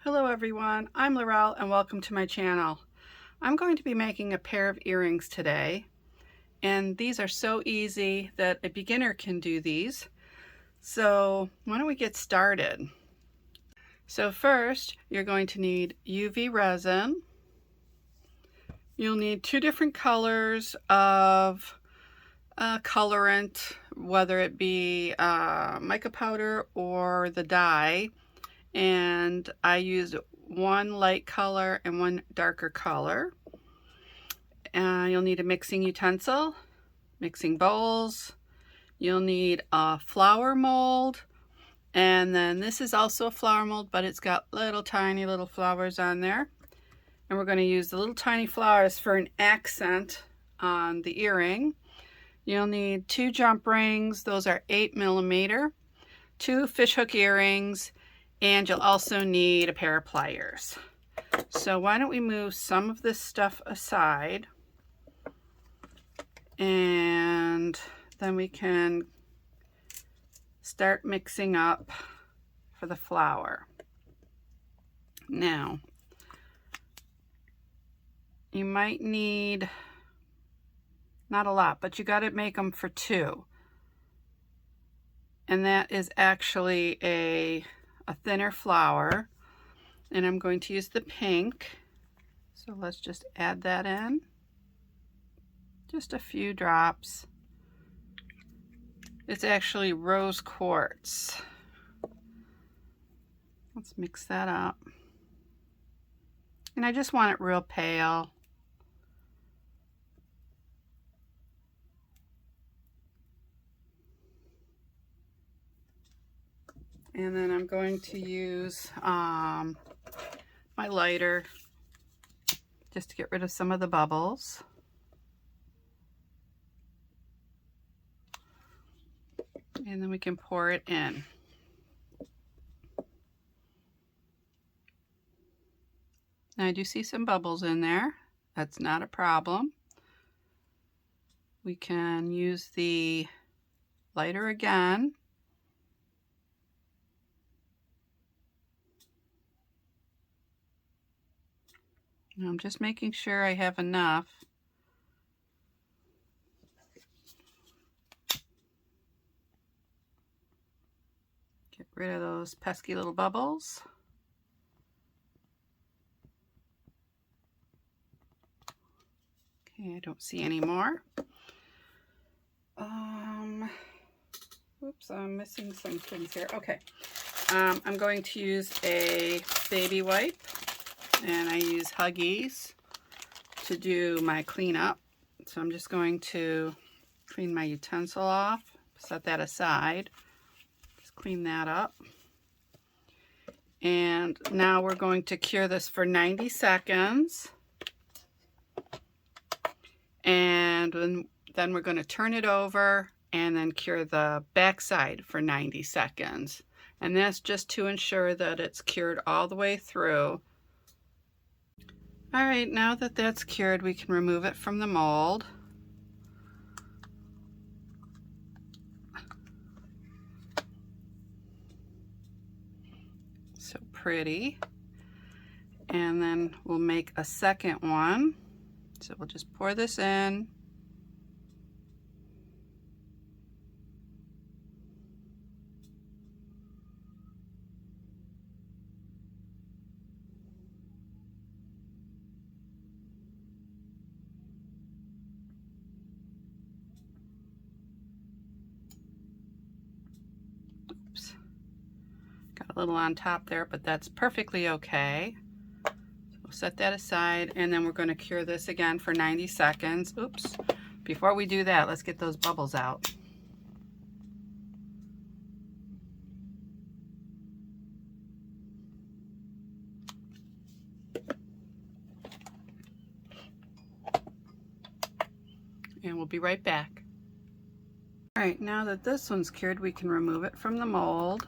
Hello everyone, I'm Laurel and welcome to my channel. I'm going to be making a pair of earrings today, and these are so easy that a beginner can do these. So why don't we get started? So first you're going to need UV resin. You'll need two different colors of colorant, whether it be mica powder or the dye. And I used one light color and one darker color. You'll need a mixing utensil, mixing bowls. You'll need a flower mold, and then this is also a flower mold, but it's got little tiny little flowers on there. And we're going to use the little tiny flowers for an accent on the earring. You'll need two jump rings, those are 8mm, two fishhook earrings, and you'll also need a pair of pliers. So why don't we move some of this stuff aside, and then we can start mixing up for the flower. Now, you might need, not a lot, but you got to make them for two. And that is actually a thinner flower. And I'm going to use the pink. So let's just add that in. Just a few drops. It's actually rose quartz. Let's mix that up. And I just want it real pale. And then I'm going to use my lighter just to get rid of some of the bubbles. And then we can pour it in. Now I do see some bubbles in there. That's not a problem. We can use the lighter again. And I'm just making sure I have enough. Get rid of those pesky little bubbles. Okay, I don't see any more. Oops, I'm missing some things here. Okay, I'm going to use a baby wipe, and I use Huggies to do my cleanup. So I'm just going to clean my utensil off, set that aside, just clean that up. And now we're going to cure this for 90 seconds. And then we're going to turn it over and then cure the back side for 90 seconds. And that's just to ensure that it's cured all the way through. All right, now that that's cured, we can remove it from the mold. So pretty. And then we'll make a second one. So we'll just pour this in. Oops. Got a little on top there, but that's perfectly okay. We'll set that aside, and then we're going to cure this again for 90 seconds. Oops. Before we do that, let's get those bubbles out. And we'll be right back. All right, now that this one's cured, we can remove it from the mold.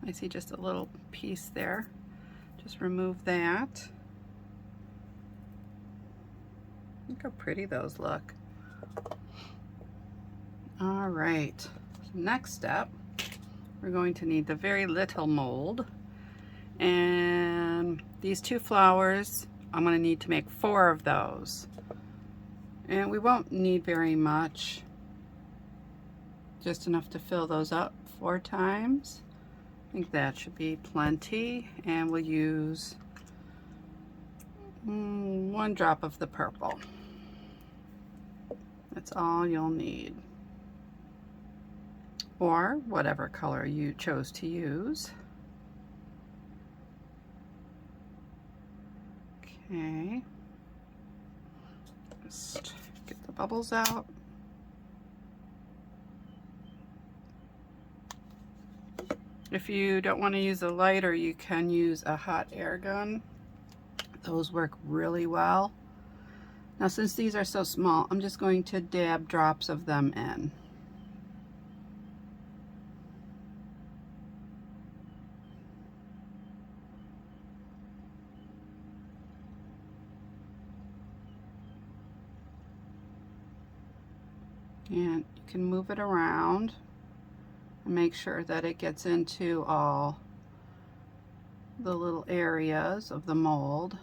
I see just a little piece there. Just remove that. Look how pretty those look. All right, next step, we're going to need the very little mold. And these 2 flowers, I'm going to need to make 4 of those. And we won't need very much, just enough to fill those up 4 times. I think that should be plenty. And we'll use 1 drop of the purple. That's all you'll need. Or whatever color you chose to use. Okay. Just get the bubbles out. If you don't want to use a lighter, you can use a hot air gun. Those work really well. Now, since these are so small, I'm just going to dab drops of them in. And you can move it around and make sure that it gets into all the little areas of the mold.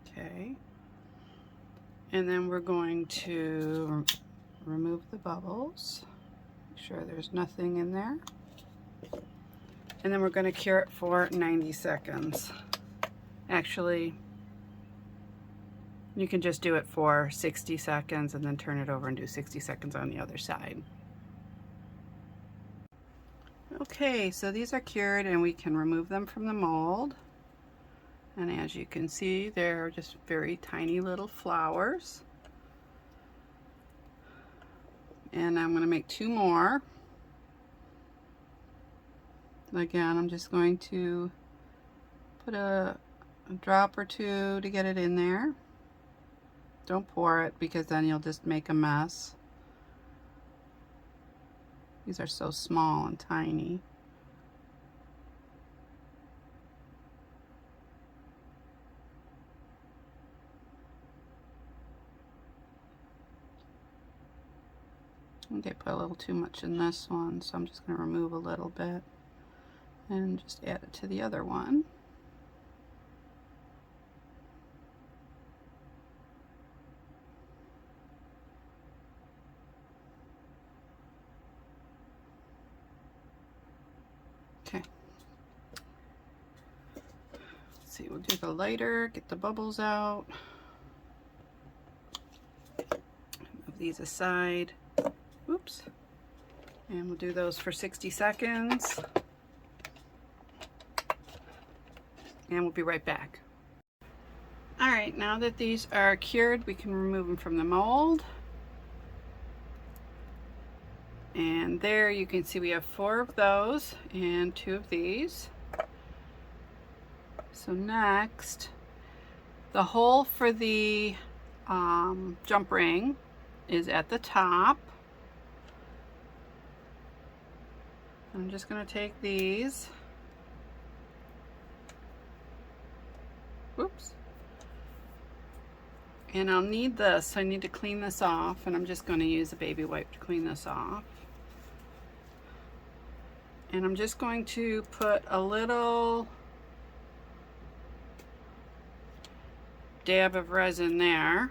Okay. And then we're going to remove the bubbles. Make sure there's nothing in there. And then we're going to cure it for 90 seconds. Actually, you can just do it for 60 seconds and then turn it over and do 60 seconds on the other side. Okay, so these are cured and we can remove them from the mold. And as you can see, they're just very tiny little flowers. And I'm going to make 2 more. Again, I'm just going to put a drop or 2 to get it in there. Don't pour it because then you'll just make a mess. These are so small and tiny. Okay, put a little too much in this one, so I'm just going to remove a little bit and just add it to the other one. Okay. Let's see, we'll do the lighter, get the bubbles out. Move these aside. Oops. And we'll do those for 60 seconds. And we'll be right back. All right, now that these are cured, we can remove them from the mold. And there you can see we have 4 of those and 2 of these. So next, the hole for the jump ring is at the top. I'm just going to take these. Whoops. And I'll need this. I need to clean this off, and I'm just going to use a baby wipe to clean this off. And I'm just going to put a little dab of resin there.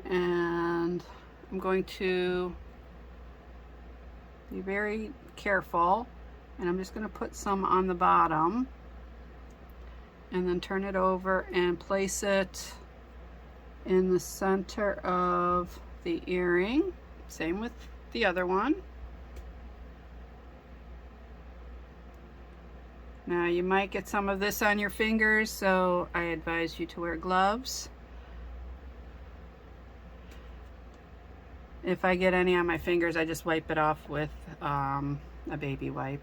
And I'm going to be very careful, and I'm just going to put some on the bottom and then turn it over and place it in the center of the earring. Same with the other one. Now you might get some of this on your fingers, so I advise you to wear gloves. If I get any on my fingers, I just wipe it off with a baby wipe.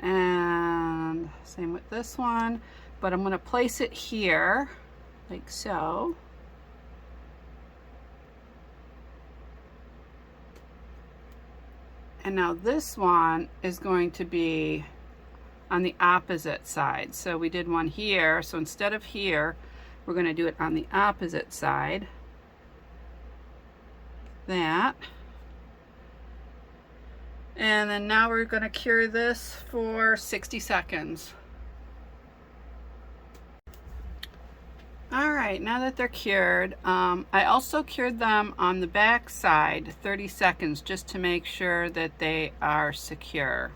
And same with this one, but I'm going to place it here like so. And now this one is going to be on the opposite side. So we did one here, so instead of here, we're going to do it on the opposite side. That. And then now we're going to cure this for 60 seconds. Alright, now that they're cured, I also cured them on the back side 30 seconds just to make sure that they are secure.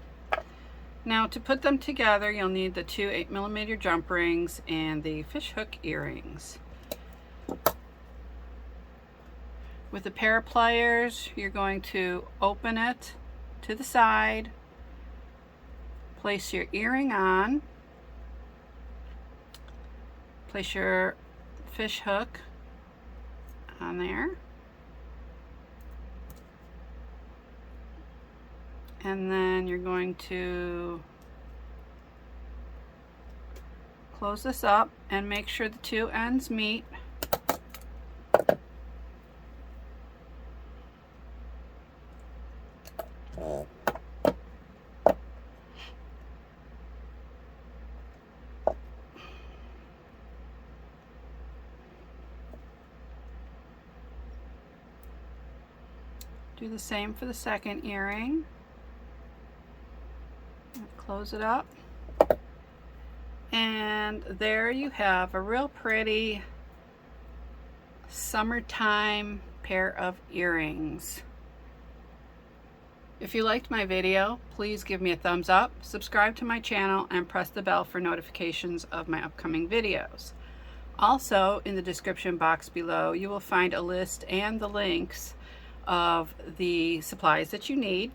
Now to put them together, you'll need the two 8mm jump rings and the fishhook earrings. With a pair of pliers, you're going to open it to the side, place your earring on, place your fish hook on there, and then you're going to close this up and make sure the two ends meet. Do the same for the second earring. Close it up. And there you have a real pretty summertime pair of earrings. If you liked my video, please give me a thumbs up, subscribe to my channel, and press the bell for notifications of my upcoming videos. Also, in the description box below, you will find a list and the links of the supplies that you need,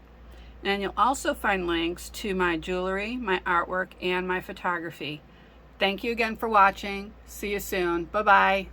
and you'll also find links to my jewelry, my artwork, and my photography. Thank you again for watching. See you soon. Bye-bye.